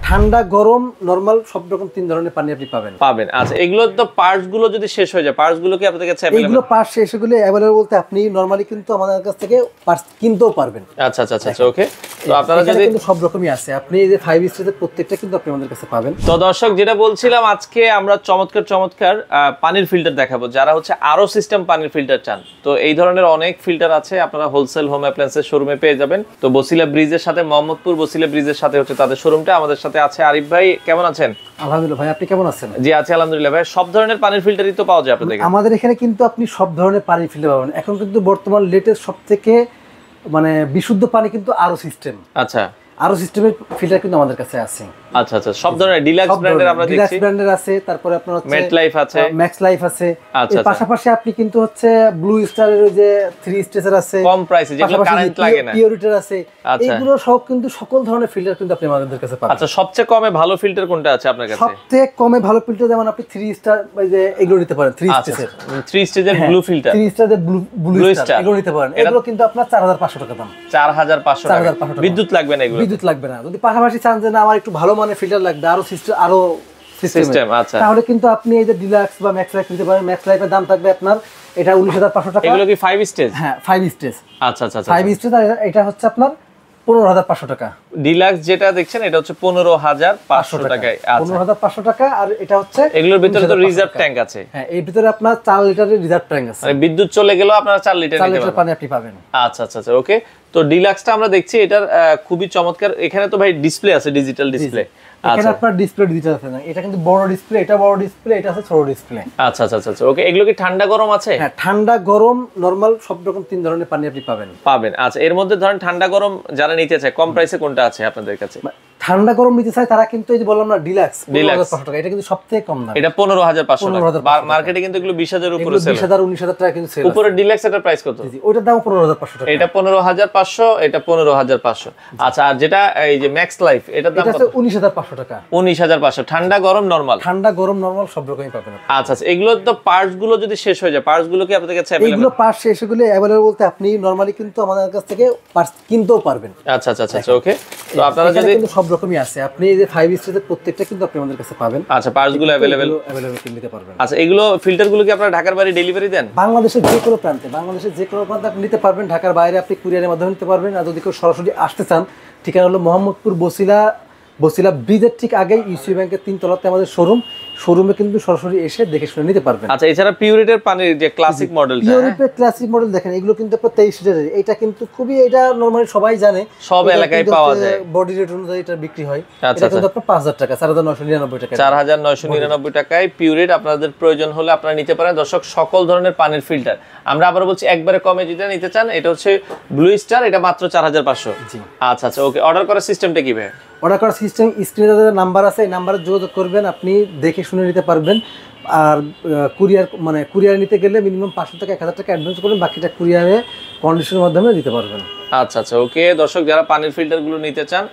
ঠান্ডা গরম নরমাল সব রকম তিন ধরনের পানি আপনি পাবেন। আচ্ছা, এগুলো তো পার্টস গুলো যদি শেষ হয়ে যায়, পার্টস গুলো কি আপনাদের কাছে अवेलेबल? এগুলো পার্টস শেষ হলে अवेलेबल বলতে আপনি নরমালি কিন্তু আমাদের কাছ থেকে পার্টস কিনতেও পারবেন। আচ্ছা, ওকে। তো আপনারা যদি কিন্তু সব রকমই আছে, আপনি এই যে 5 স্টারের প্রত্যেকটা কিন্তু আপনি আমাদের কাছে পাবেন। তো দর্শক, যেটা বলছিলাম, আজকে আমরা চমৎকার পানির ফিল্টার দেখাবো। যারা হচ্ছে আরো সিস্টেম পানির ফিল্টার চান, তো এই ধরনের অনেক ফিল্টার আছে, আপনারা হোলসেল হোম অ্যাপ্লায়েন্সের শোরুমে পেয়ে যাবেন। তো বসিলা ব্রিজের সাথে, মোহাম্মদপুর বসিলা ব্রিজের সাথে হচ্ছে তাদের শোরুমটা। আমাদের সাথে আছে আরিফ ভাই। কেমন আছেন? আলহামদুলিল্লাহ ভাই, আপনি কেমন আছেন? জি আছি আলহামদুলিল্লাহ ভাই। সব ধরনের পানির ফিল্টারই তো পাওয়া যায় আপনাদের এখানে? আমাদের এখানে কিন্তু আপনি সব ধরনের পানির ফিল্টার পাবেন। এখন কিন্তু বর্তমান লেটেস্ট সবথেকে মানে বিশুদ্ধ পানি কিন্তু আরো সিস্টেম। আচ্ছা, আরো সিস্টেমের ফিল্টার কিন্তু আমাদের কাছে আছে। আচ্ছা, সব ধরনের ডিলাক্স ব্র্যান্ডের আমরা দেখছি। ডিলাক্স ব্র্যান্ডের আছে, তারপরে আপনার হচ্ছে মেট লাইফ আছে, ম্যাক্স লাইফ আছে। এর পাশাপাশি আপনি কিন্তু হচ্ছে ব্লু স্টারের ওই যে 3 স্টেজের আছে, কম প্রাইসে যেগুলো কারেন্ট লাগে না, পিউরিটার আছে। এইগুলো সব কিন্তু সকল ধরনের ফিল্টার কিন্তু আপনি আমাদের কাছে পাবেন। আচ্ছা, সবচেয়ে কমে ভালো ফিল্টার কোনটা আছে আপনার কাছে? সবচেয়ে কমে ভালো ফিল্টার যেমন আপনি 3 স্টার ওই যে এগুলো নিতে পারেন, 3 স্টেজের 3 স্টেজের ব্লু ফিল্টার, 3 স্টারের ব্লু স্টার এগুলো নিতে পারেন। এগুলো কিন্তু আপনার 4500 টাকা দাম। 4500 টাকা। বিদ্যুৎ লাগবে না এগুলো? বিদ্যুৎ লাগবে না। যদি পাশাপাশি চান যে না আমার একটু ভালো মানের ফিল্টার লাগবে, আরো সিস্টেম, আচ্ছা, তাহলে কিন্তু আপনি এই যে ডিলাক্স বা ম্যাক্স লাইফ নিতে পারেন। ম্যাক্স লাইফের দাম থাকবে আপনার এটা 19500 টাকা। এগুলো কি 5 স্টেজ? হ্যাঁ, 5 স্টেজ। আচ্ছা, 5 স্টেজ। আর এটা হচ্ছে আপনার 15500 টাকা। ডিলাক্স যেটা দেখছেন এটা হচ্ছে 15500 টাকায়। আচ্ছা, 15500 টাকা। আর এটা হচ্ছে এগুলোর ভিতরে তো রিজার্ভ ট্যাঙ্ক আছে। হ্যাঁ, এর ভিতরে আপনার 4 লিটারের রিজার্ভ ট্যাঙ্ক আছে, মানে বিদ্যুৎ চলে গেলেও আপনারা 4 লিটার পানি আপনি পাবেন। আচ্ছা, ওকে। তো ডিলাক্সটা আমরা দেখছি, এটার খুবই চমৎকার। এখানে তো ভাই ডিসপ্লে আছে, ডিজিটাল ডিসপ্লে। এখানে আপনার ডিসপ্লে ডিজিটাল আছে না, এটা কিন্তু বড় ডিসপ্লে, এটা বড় ডিসপ্লে, এটা আছে ছোট ডিসপ্লে। আচ্ছা, ওকে। এগুলো কি ঠান্ডা গরম আছে? হ্যাঁ, ঠান্ডা গরম নরমাল সব রকম তিন ধরনের পানি আপনি পাবেন। আচ্ছা, এর মধ্যে ধরেন ঠান্ডা গরম যারা নিতে চায়, কম প্রাইসে কোনটা আছে আপনাদের কাছে? ঠান্ডা গরম নিতে চায় তারা কিন্তু এই যে বললাম না ডিলাক্স 15500 টাকা, এটা কিন্তু সবথেকে কম দাম। এটা 15500 টাকা। মার্কেটে কিন্তু এগুলো 20000 এর উপরে সেল, 20000 19000 টাকা কিন্তু সেল। উপরে ডিলাক্স এটার প্রাইস কত? জি, ওটার দাম 15500 টাকা। এটা 15500, এটা 15500। আচ্ছা, আর যেটা এই যে ম্যাক্স লাইফ এটার দাম কত? 19500 টাকা। 19500। ঠান্ডা গরম নরমাল? ঠান্ডা গরম নরমাল সব রকমই পাবেন। আচ্ছা, এগুলো তো পার্টস গুলো যদি শেষ হয়ে যায়, পার্টস গুলো কি আপনাদের কাছে अवेलेबल? এগুলো পার্টস শেষ হলে अवेलेबल বলতে আপনি নরমালি কিন্তু আমাদের কাছ থেকে পার্টস কিনতেও পারবেন। আচ্ছা, ওকে। তো আপনারা যদি কিন্তু সব রকমই আছে, আপনি এই যে 5 স্টারের প্রত্যেকটা কিন্তু আপনি আমাদের কাছে পাবেন। আচ্ছা, পার্টস গুলো अवेलेबल নিতে পারবেন। আচ্ছা, এগুলো ফিল্টার গুলো কি আপনারা ঢাকার বাইরে ডেলিভারি দেন? বাংলাদেশের যে কোনো প্রান্তে আপনি নিতে পারবেন। ঢাকার বাইরে আপনি কুরিয়ারের মাধ্যমে নিতে পারবেন। আর যদি কেউ সরাসরি আসতে চান, ঠিকানা হলো মোহাম্মদপুর বসিলা ব্রিজের ঠিক আগেই ইউসি ব্যাংকের 3 তলাতে আমাদের শোরুমে কিন্তু সরাসরি এসে দেখে শুনে নিতে পারবেন। আচ্ছা, এছাড়া পিউরিটের পানির যে ক্লাসিক মডেলটা, পিউরিটের ক্লাসিক মডেল দেখেন, এগুলো কিন্তু আপনার 23 লিটারের। এটা কিন্তু খুবই, এটা নরমালি সবাই জানে, সব এলাকায় পাওয়া যায়, বডি রেট অনুযায়ী এটা বিক্রি হয়। এটা কিন্তু আপনার 5000 টাকা, 4999 টাকা, 4999 টাকায় পিউরিট। আপনাদের প্রয়োজন হলে আপনারা নিতে পারেন। দর্শক, সকল ধরনের পানির ফিল্টার আমরা আবার বলছি, একবারে কমে যেটা নিতে চান এটা হচ্ছে ব্লু স্টার, এটা মাত্র 4500। জি, আচ্ছা, ওকে। অর্ডার করার সিস্টেমটা কি ভাই? অর্ডার করার সিস্টেম স্ক্রিনে যে নাম্বার আছে, এই নাম্বারে যোগাযোগ করবেন, আপনি দেখে শুনে নিতে পারবেন। আর কুরিয়ার নিতে গেলে মিনিমাম 500 টাকা 1000 টাকা অ্যাডভান্স করবেন, বাকিটা কুরিয়ারে কন্ডিশনের মাধ্যমে দিতে পারবেন। আচ্ছা, ওকে। দর্শক, যারা পানির ফিল্টার গুলো নিতে চান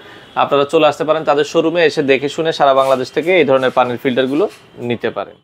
আপনারা চলে আসতে পারেন তাদের শোরুমে, এসে দেখে শুনে সারা বাংলাদেশ থেকে এই ধরনের পানির ফিল্টার গুলো নিতে পারেন।